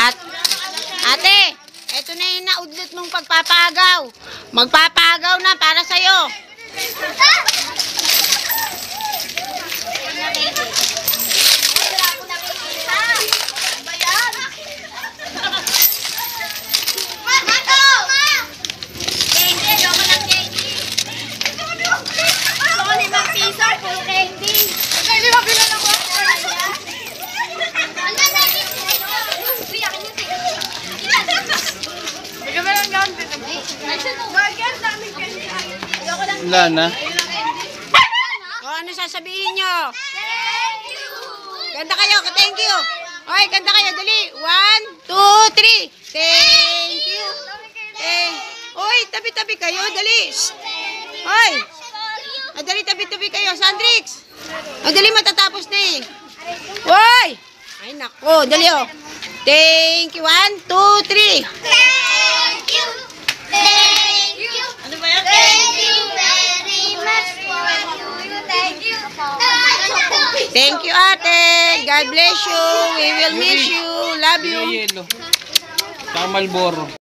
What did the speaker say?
At, ate, eto na yung naudlot mong pagpapagaw. Magpapagaw na para sa'yo. Wala na. O, ano sasabihin nyo? Ganda kayo, thank you. Okay, ganda kayo, dali. 1, 2, 3. Thank you. Oy, tabi-tabi kayo, dali. Oy. Dali, tabi-tabi kayo. Sandrix. Dali, matatapos na eh. Oy. Ay, nako. Dali, oh. Thank you. 1, 2, 3. Thank you. Thank you. Ano ba yan? Thank you very much for you. Thank you. Thank you, ate. God bless you. We will miss you. Love you. Yelo. Tsaka Malboro.